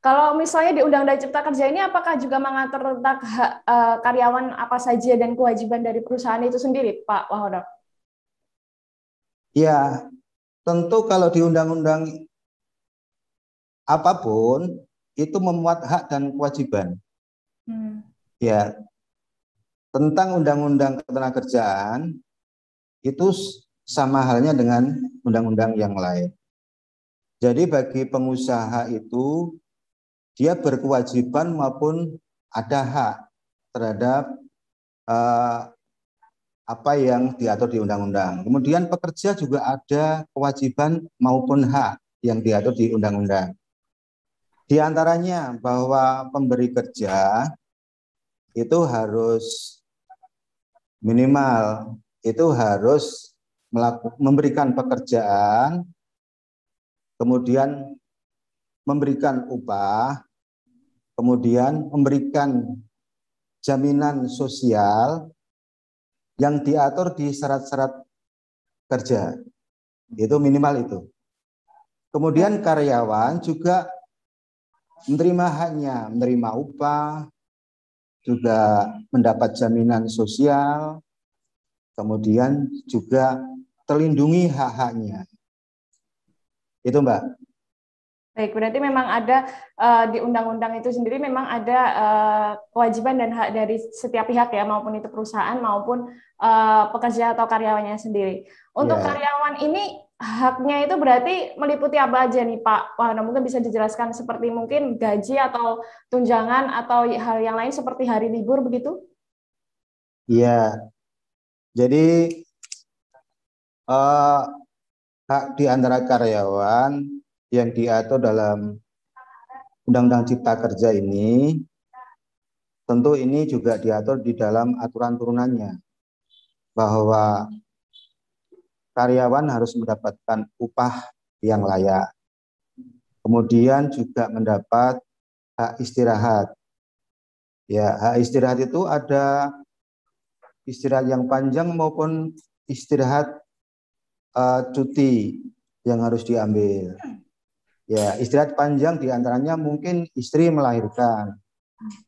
Kalau misalnya di Undang-Undang Cipta Kerja ini apakah juga mengatur tentang hak karyawan apa saja dan kewajiban dari perusahaan itu sendiri, Pak Wahono? Ya, tentu kalau di undang-undang apapun itu memuat hak dan kewajiban. Ya, tentang undang-undang ketenagakerjaan itu sama halnya dengan undang-undang yang lain. Jadi bagi pengusaha itu dia berkewajiban maupun ada hak terhadap eh, apa yang diatur di undang-undang. Kemudian pekerja juga ada kewajiban maupun hak yang diatur di undang-undang. Di antaranya bahwa pemberi kerja itu harus minimal itu harus memberikan pekerjaan, kemudian memberikan upah, kemudian memberikan jaminan sosial yang diatur di syarat-syarat kerja. Itu minimal itu. Kemudian karyawan juga menerima haknya, menerima upah, juga mendapat jaminan sosial, kemudian juga terlindungi hak-haknya. Itu Mbak. Baik, berarti memang ada di undang-undang itu sendiri memang ada kewajiban dan hak dari setiap pihak ya, maupun itu perusahaan maupun pekerja atau karyawannya sendiri. Untuk karyawan ini haknya itu berarti meliputi apa aja nih Pak? Wah, mungkin bisa dijelaskan seperti mungkin gaji atau tunjangan atau hal yang lain seperti hari libur begitu? Iya, jadi hak di antara karyawan yang diatur dalam Undang-Undang Cipta Kerja ini, tentu ini juga diatur di dalam aturan turunannya, bahwa karyawan harus mendapatkan upah yang layak, kemudian juga mendapat hak istirahat. Ya, hak istirahat itu ada istirahat yang panjang maupun istirahat cuti yang harus diambil. Ya, istirahat panjang diantaranya mungkin istri melahirkan,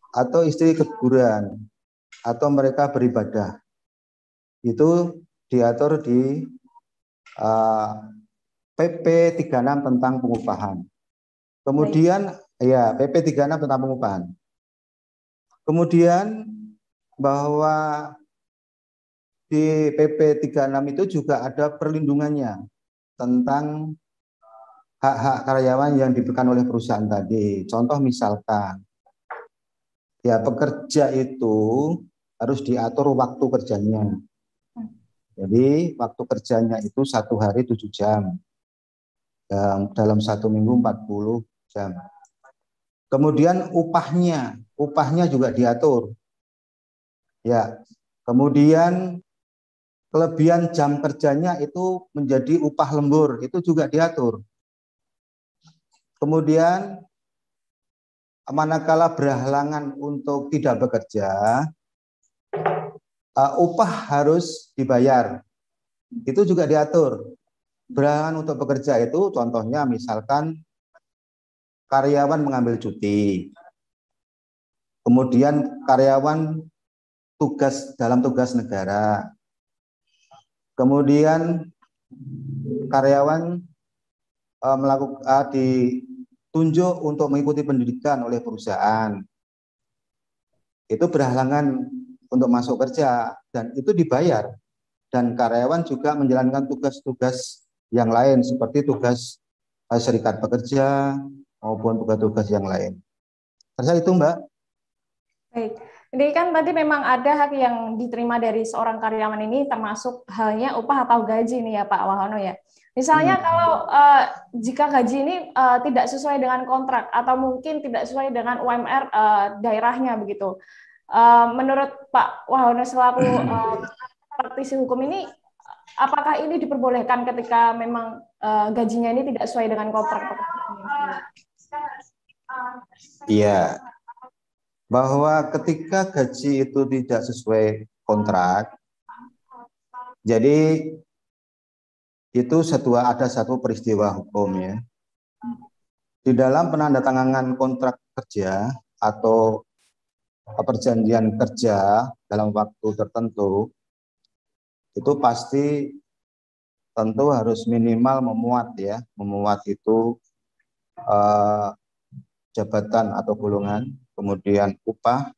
atau istri keguguran, atau mereka beribadah. Itu diatur di PP 36 tentang pengupahan. Kemudian ya PP 36 tentang pengupahan. Kemudian bahwa di PP 36 itu juga ada perlindungannya tentang hak-hak karyawan yang diberikan oleh perusahaan tadi. Contoh misalkan, ya pekerja itu harus diatur waktu kerjanya. Jadi waktu kerjanya itu 1 hari 7 jam. Dalam 1 minggu 40 jam. Kemudian upahnya juga diatur. Ya, kemudian kelebihan jam kerjanya itu menjadi upah lembur, itu juga diatur. Kemudian manakala berhalangan untuk tidak bekerja, upah harus dibayar. Itu juga diatur. Berhalangan untuk bekerja itu contohnya misalkan karyawan mengambil cuti. Kemudian karyawan dalam tugas negara. Kemudian karyawan ditunjuk untuk mengikuti pendidikan oleh perusahaan. Itu berhalangan untuk masuk kerja dan itu dibayar. Dan karyawan juga menjalankan tugas-tugas yang lain seperti tugas serikat pekerja maupun tugas-tugas yang lain. Terus itu Mbak. Baik. Ini kan tadi memang ada hak yang diterima dari seorang karyawan ini termasuk halnya upah atau gaji nih ya Pak Wahono ya. Misalnya kalau jika gaji ini tidak sesuai dengan kontrak atau mungkin tidak sesuai dengan UMR daerahnya begitu. Menurut Pak Wahono selaku praktisi hukum ini, apakah ini diperbolehkan ketika memang gajinya ini tidak sesuai dengan kontrak? Iya. Bahwa ketika gaji itu tidak sesuai kontrak, jadi itu ada satu peristiwa hukum ya. di dalam penandatanganan kontrak kerja atau perjanjian kerja dalam waktu tertentu, itu pasti tentu harus minimal memuat itu jabatan atau golongan, kemudian upah,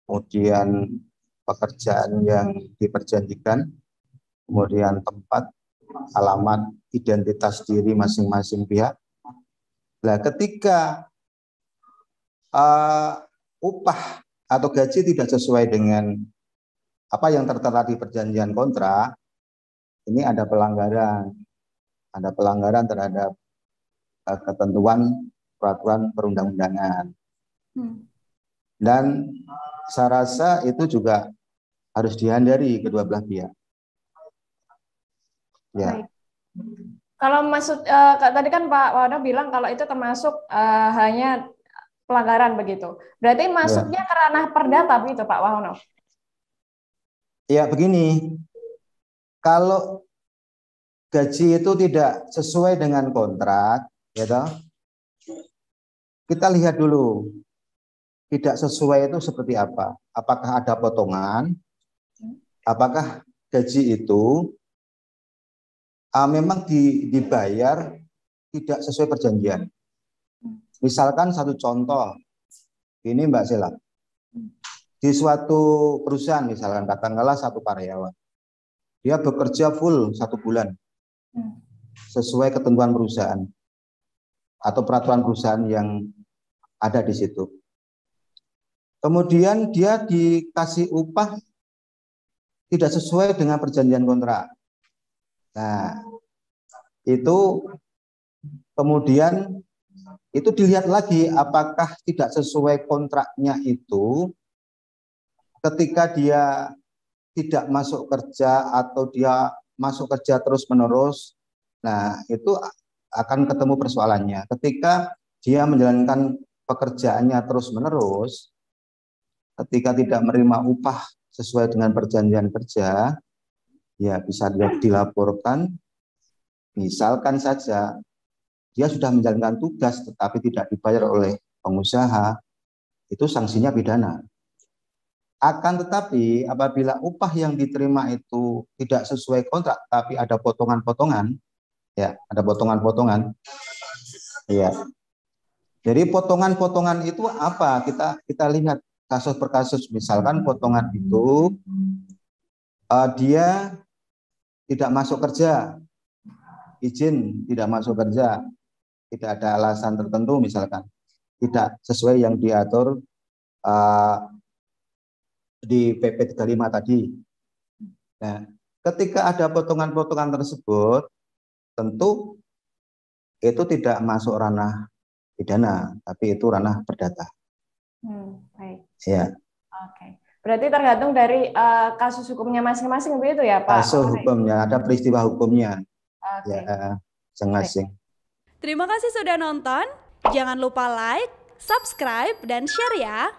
kemudian pekerjaan yang diperjanjikan, kemudian tempat, alamat, identitas diri masing-masing pihak. Nah, ketika upah atau gaji tidak sesuai dengan apa yang tertera di perjanjian kontrak, ini ada pelanggaran terhadap ketentuan peraturan perundang-undangan. Dan saya rasa itu juga harus dihindari kedua belah pihak. Ya. Baik. Kalau maksud tadi kan Pak Wano bilang kalau itu termasuk hanya pelanggaran begitu. Berarti masuknya ke ranah perdata begitu Pak Wahono? Ya begini, kalau gaji itu tidak sesuai dengan kontrak, ya toh, kita lihat dulu tidak sesuai itu seperti apa. Apakah ada potongan? Apakah gaji itu memang dibayar tidak sesuai perjanjian? Misalkan satu contoh, ini Mbak Sela, di suatu perusahaan misalkan katakanlah satu karyawan, dia bekerja full 1 bulan sesuai ketentuan perusahaan atau peraturan perusahaan yang ada di situ. Kemudian dia dikasih upah tidak sesuai dengan perjanjian kontrak. Nah, itu kemudian itu dilihat lagi apakah tidak sesuai kontraknya itu ketika dia tidak masuk kerja atau dia masuk kerja terus-menerus. Nah, itu akan ketemu persoalannya. Ketika dia menjalankan pekerjaannya terus-menerus, ketika tidak menerima upah sesuai dengan perjanjian kerja, ya bisa dia dilaporkan. Misalkan saja dia sudah menjalankan tugas tetapi tidak dibayar oleh pengusaha, itu sanksinya pidana. Akan tetapi apabila upah yang diterima itu tidak sesuai kontrak tapi ada potongan-potongan, ya ada potongan-potongan, ya. Jadi potongan-potongan itu apa? Kita lihat kasus per kasus. Misalkan potongan itu dia tidak masuk kerja, izin tidak masuk kerja, tidak ada alasan tertentu, misalkan tidak sesuai yang diatur di PP 35 tadi. Nah, ketika ada potongan-potongan tersebut, tentu itu tidak masuk ranah pidana, tapi itu ranah perdata. Baik. Ya. Oke. Berarti tergantung dari kasus hukumnya masing-masing begitu ya Pak? Kasus hukumnya, ada peristiwa hukumnya. Oke. Ya, masing-masing. Terima kasih sudah nonton. Jangan lupa like, subscribe, dan share ya.